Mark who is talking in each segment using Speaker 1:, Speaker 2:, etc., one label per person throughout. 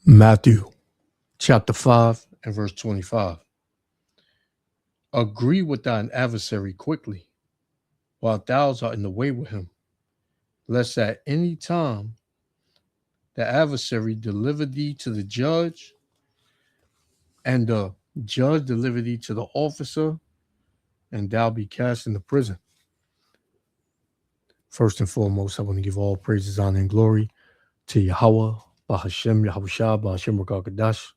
Speaker 1: Matthew chapter 5 and verse 25. Agree with thine adversary quickly, while thou art in the way with him, lest at any time the adversary deliver thee to the judge, and the judge deliver thee to the officer, and thou be cast into prison. First and foremost, I want to give all praises, honor, and glory to Yahweh, Bahashem, Yahushua, Bahashem Rakakadash,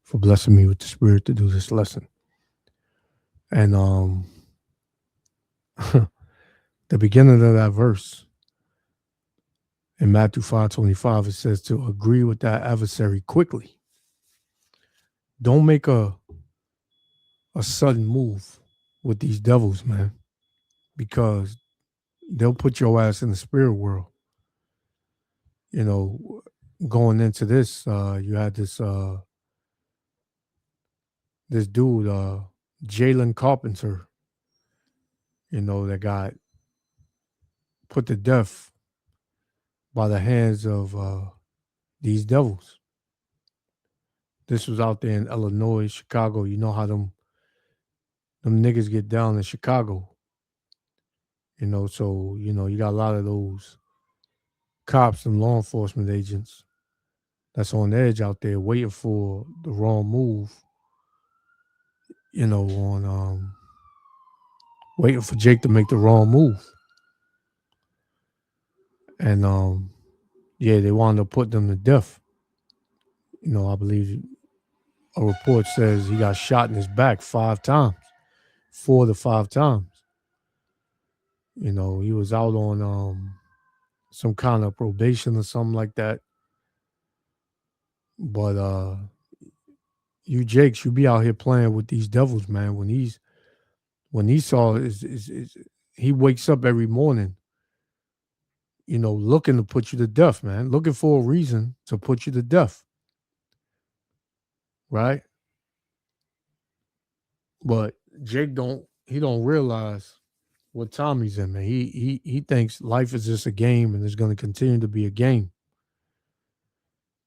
Speaker 1: for blessing me with the spirit to do this lesson. And the beginning of that verse in Matthew 5:25, it says to agree with that adversary quickly. Don't make a sudden move with these devils, man, because they'll put your ass in the spirit world. You know, going into this, you had this dude, Jalen Carpenter, that got put to death by the hands of these devils. This was out there in Illinois, Chicago. You know how them niggas get down in Chicago. So, you got a lot of those cops and law enforcement agents that's on edge out there waiting for the wrong move, on waiting for Jake to make the wrong move. And they wound up putting him to death. I believe a report says he got shot in his back 5 times, 4 to 5 times. He was out on some kind of probation or something like that. But you Jakes, you be out here playing with these devils, man. When Esau he wakes up every morning, looking to put you to death, man, looking for a reason to put you to death, right? But Jake don't realize what time he's in, man. He thinks life is just a game and it's going to continue to be a game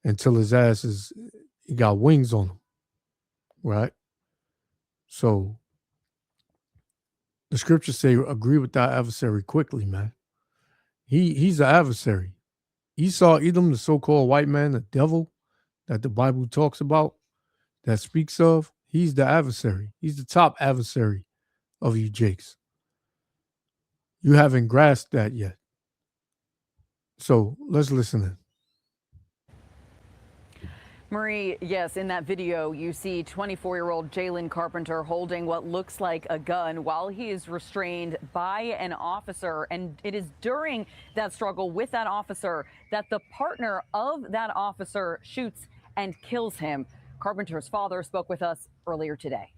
Speaker 1: until his ass he got wings on him, right? So the scriptures say, agree with thy adversary quickly, man. He's the adversary. Esau, Edom, the so-called white man, the devil that the Bible talks about, that speaks of, he's the adversary. He's the top adversary of you Jakes. You haven't grasped that yet. So let's listen in.
Speaker 2: Marie, yes, in that video, you see 24-year-old Jalen Carpenter holding what looks like a gun while he is restrained by an officer. And it is during that struggle with that officer that the partner of that officer shoots and kills him. Carpenter's father spoke with us earlier today.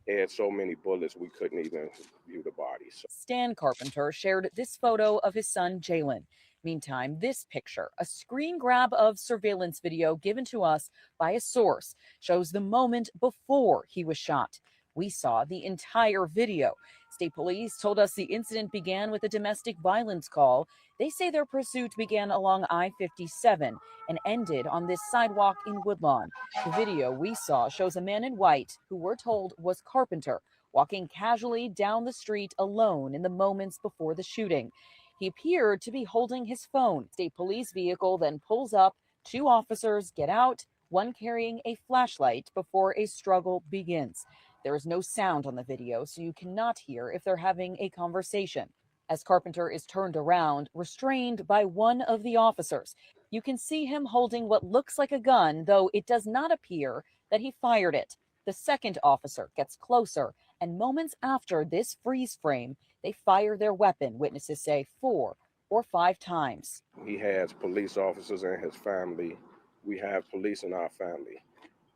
Speaker 3: He had so many bullets, we couldn't even view the body.
Speaker 2: Stan Carpenter shared this photo of his son, Jalen. Meantime, this picture, a screen grab of surveillance video given to us by a source, shows the moment before he was shot. We saw the entire video. State police told us the incident began with a domestic violence call. They say their pursuit began along I-57 and ended on this sidewalk in Woodlawn. The video we saw shows a man in white, who we're told was Carpenter, walking casually down the street alone in the moments before the shooting. He appeared to be holding his phone. State police vehicle then pulls up. 2 officers get out, one carrying a flashlight before a struggle begins. There is no sound on the video, so you cannot hear if they're having a conversation. As Carpenter is turned around, restrained by one of the officers, you can see him holding what looks like a gun, though it does not appear that he fired it. The second officer gets closer, and moments after this freeze frame, they fire their weapon, witnesses say 4 or 5 times.
Speaker 3: He has police officers in his family. We have police in our family.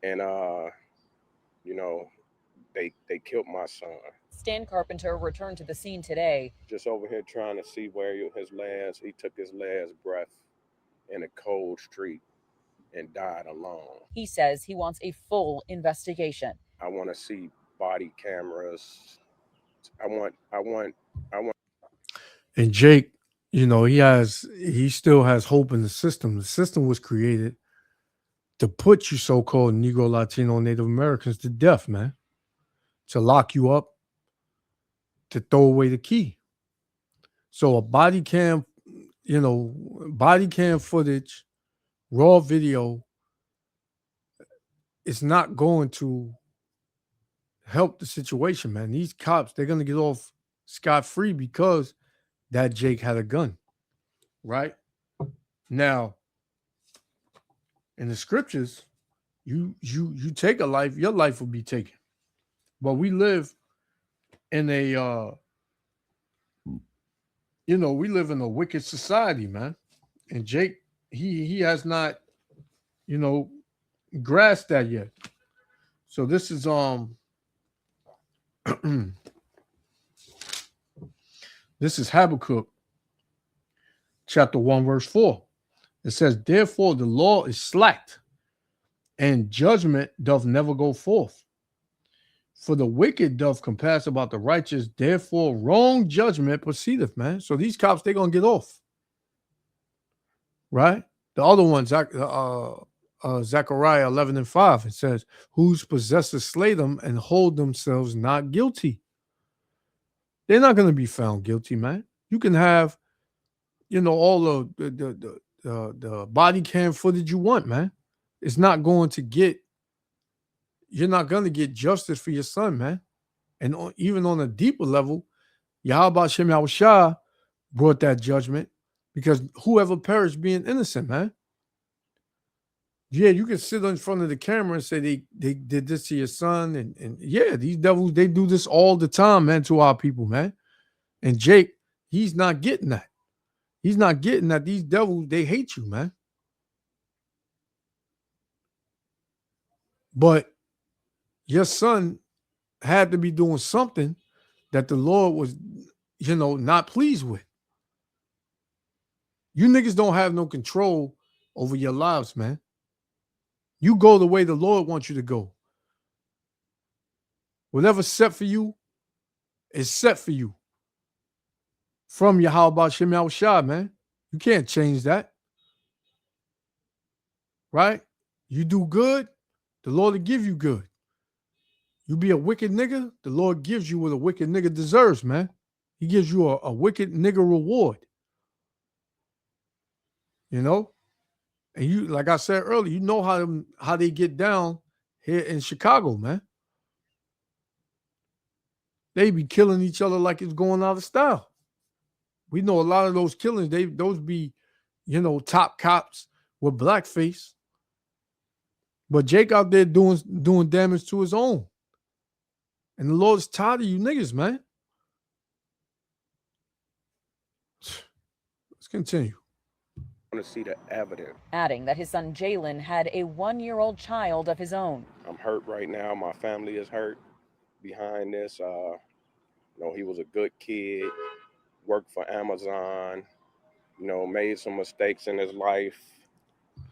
Speaker 3: And, they killed my son.
Speaker 2: Stan Carpenter returned to the scene today.
Speaker 3: Just over here trying to see where he took his last breath in a cold street and died alone.
Speaker 2: He says he wants a full investigation.
Speaker 3: I want to see body cameras. I want.
Speaker 1: And Jake, he still has hope in the system. The system was created to put you so-called Negro, Latino, Native Americans to death, man. To lock you up, to throw away the key. So a body cam, body cam footage, raw video, is not going to help the situation, man. These cops, they're going to get off scot-free because that Jake had a gun, right? Now, in the scriptures, you take a life, your life will be taken. But we live in a we live in a wicked society, man. And Jake, he has not, grasped that yet. So this is this is Habakkuk chapter 1, verse 4. It says, therefore the law is slacked, and judgment doth never go forth. For the wicked doth compass about the righteous, therefore wrong judgment proceedeth, man. So these cops, they're going to get off. Right? The other one, Zechariah 11 and 5, it says, whose possessors slay them and hold themselves not guilty. They're not going to be found guilty, man. You can have, all the body cam footage you want, man. It's not going to get, you're not going to get justice for your son, man. And even on a deeper level, Yahweh Shem Yahushua brought that judgment because whoever perished being innocent, man. Yeah, you can sit in front of the camera and say they did this to your son. And yeah, these devils, they do this all the time, man, to our people, man. And Jake, he's not getting that. He's not getting that these devils, they hate you, man. But your son had to be doing something that the Lord was, not pleased with. You niggas don't have no control over your lives, man. You go the way the Lord wants you to go. Whatever's set for you is set for you. From Yahweh Shem Yahushua, man. You can't change that. Right? You do good, the Lord will give you good. You be a wicked nigga, the Lord gives you what a wicked nigga deserves, man. He gives you a wicked nigga reward. And you, like I said earlier, you know how they get down here in Chicago, man. They be killing each other like it's going out of style. We know a lot of those killings, those be, top cops with blackface. But Jake out there doing damage to his own. And the Lord's tired of you niggas, man. Let's continue.
Speaker 3: I want to see the evidence.
Speaker 2: Adding that his son Jalen had a 1-year-old child of his own.
Speaker 3: I'm hurt right now. My family is hurt behind this. He was a good kid, worked for Amazon, made some mistakes in his life.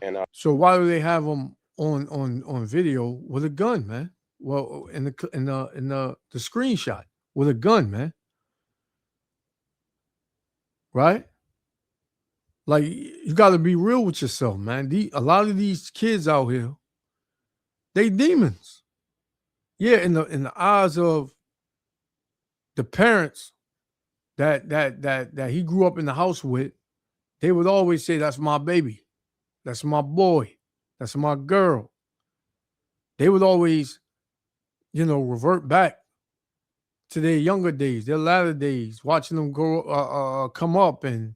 Speaker 3: And
Speaker 1: so why do they have him on video with a gun, man? Well, in the screenshot with a gun, man. Right? Like, you got to be real with yourself, man. A lot of these kids out here, they demons. Yeah, in the eyes of the parents that he grew up in the house with, they would always say, that's my baby. That's my boy. That's my girl. They would always, revert back to their younger days, their latter days, watching them grow, come up, and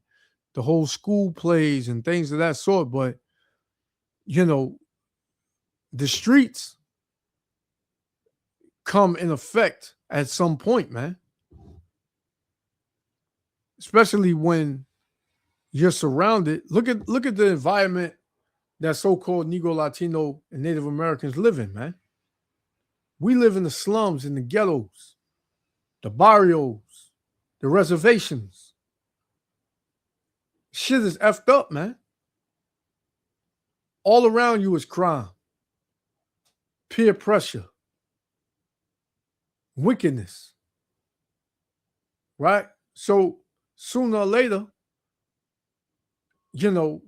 Speaker 1: the whole school plays and things of that sort. But, the streets come in effect at some point, man. Especially when you're surrounded. Look at the environment that so-called Negro, Latino, and Native Americans live in, man. We live in the slums, in the ghettos, the barrios, the reservations. Shit is effed up, man. All around you is crime, peer pressure, wickedness, right? So sooner or later, you're going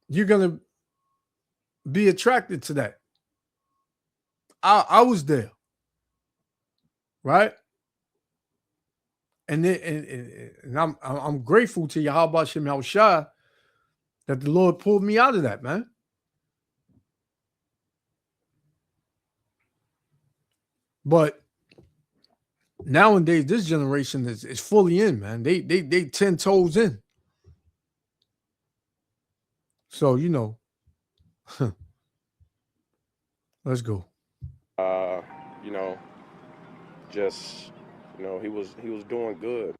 Speaker 1: to be attracted to that. I was there, right? And then, and I'm grateful to Yahweh Shem Yahushua that the Lord pulled me out of that, man. But nowadays, this generation is fully in, man. They 10 toes in. So, you know, let's go.
Speaker 3: You know, just, you know, he was doing good.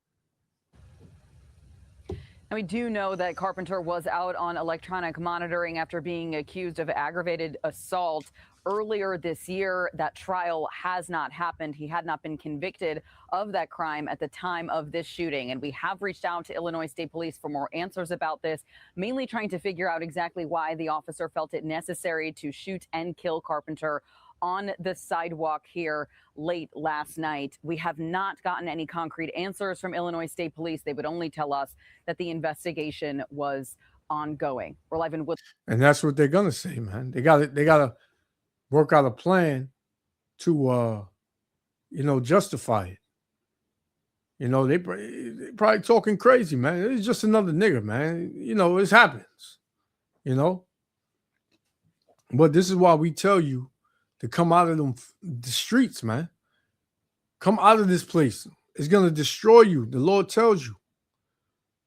Speaker 2: And we do know that Carpenter was out on electronic monitoring after being accused of aggravated assault earlier this year. That trial has not happened. He had not been convicted of that crime at the time of this shooting. And we have reached out to Illinois State Police for more answers about this, mainly trying to figure out exactly why the officer felt it necessary to shoot and kill Carpenter on the sidewalk here late last night. We have not gotten any concrete answers from Illinois State Police. They would only tell us that the investigation was ongoing. We're live in Wood.
Speaker 1: And that's what they're gonna say, man. They gotta work out a plan to you know, justify it. You know, they probably talking crazy, man. It's just another nigga, man. You know, it happens. You know, but this is why we tell you to come out of the streets, man. Come out of this place. It's going to destroy you. The Lord tells you.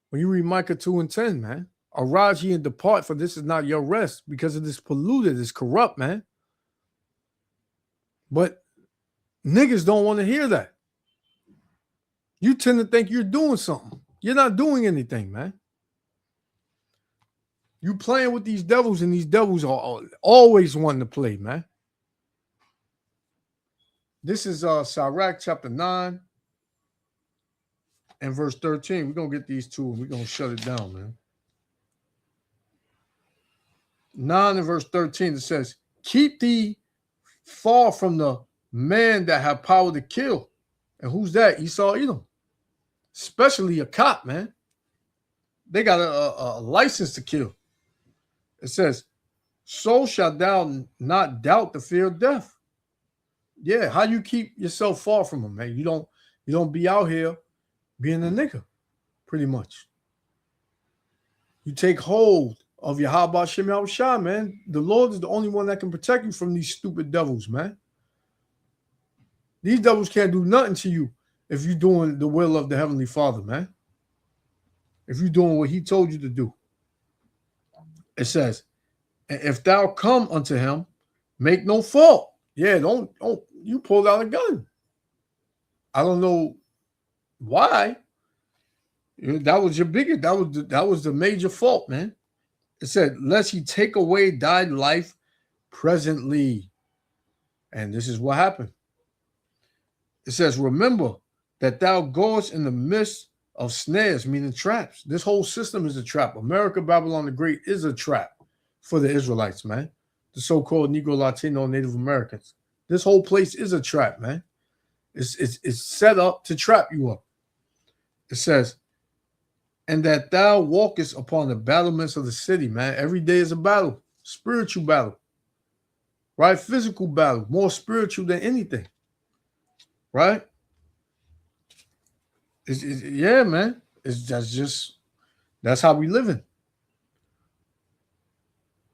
Speaker 1: When you read Micah 2:10, man. Arise ye and depart, for this is not your rest, because it is polluted, it's corrupt, man. But niggas don't want to hear that. You tend to think you're doing something. You're not doing anything, man. You playing with these devils, and these devils are always wanting to play, man. This is Sirach chapter 9 and verse 13. We're going to get these two and we're going to shut it down, man. 9 and verse 13, it says, keep thee far from the man that have power to kill. And who's that? Esau Edom. Especially a cop, man. They got a license to kill. It says, so shalt thou not doubt the fear of death. Yeah, how you keep yourself far from him, man? You don't be out here being a nigga, pretty much. You take hold of your Yahweh Shem Yahushua, man. The Lord is the only one that can protect you from these stupid devils, man. These devils can't do nothing to you if you're doing the will of the Heavenly Father, man. If you're doing what he told you to do. It says, and if thou come unto him, make no fault. Yeah, don't you pulled out a gun. I don't know why. That was your biggest, that was the major fault, man. It said, lest he take away thy life presently. And this is what happened. It says, remember that thou goest in the midst of snares, meaning traps. This whole system is a trap. America, Babylon the Great is a trap for the Israelites, man. The so-called Negro, Latino, Native Americans. This whole place is a trap, man. It's set up to trap you up. It says, and that thou walkest upon the battlements of the city, man. Every day is a battle, spiritual battle, right? Physical battle, more spiritual than anything, right? Yeah, man. That's how we living.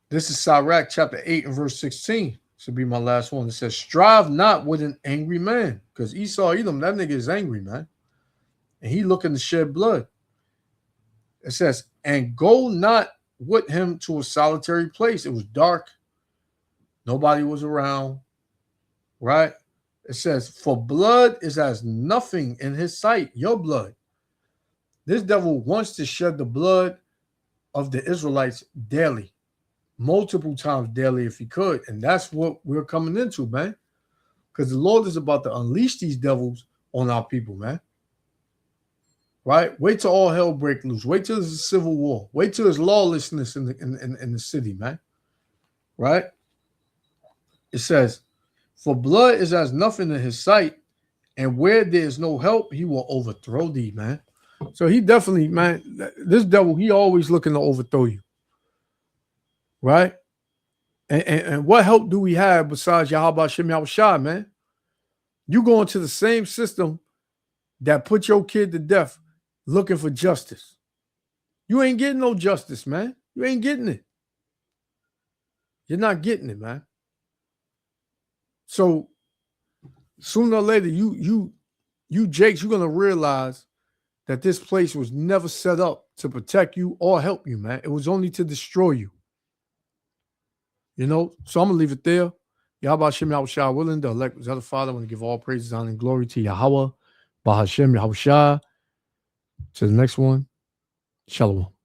Speaker 1: This is Sirach chapter 8 and verse 16. Should be my last one. It says, strive not with an angry man. Because Esau Edom, that nigga is angry, man. And he looking to shed blood. It says, and go not with him to a solitary place. It was dark. Nobody was around. Right? It says, for blood is as nothing in his sight. Your blood. This devil wants to shed the blood of the Israelites daily. Multiple times daily if he could. And that's what we're coming into, man. Because the Lord is about to unleash these devils on our people, man. Right? Wait till all hell break loose. Wait till there's a civil war. Wait till there's lawlessness in the city, man. Right? It says, for blood is as nothing in his sight, and where there is no help, he will overthrow thee, man. So he definitely, man, this devil, he always looking to overthrow you. Right? And what help do we have besides Yahweh Shem Yahushua, man? You go into the same system that put your kid to death looking for justice. You ain't getting no justice, man. You ain't getting it. You're not getting it, man. So sooner or later, you Jakes, you're gonna realize that this place was never set up to protect you or help you, man. It was only to destroy you. You know, so I'm gonna leave it there. Yahweh Shem Yahushua willing, the elect was other Father. I want to give all praises, honor, and glory to Yahweh, Bahashem Yahushua. To the next one, Shalom.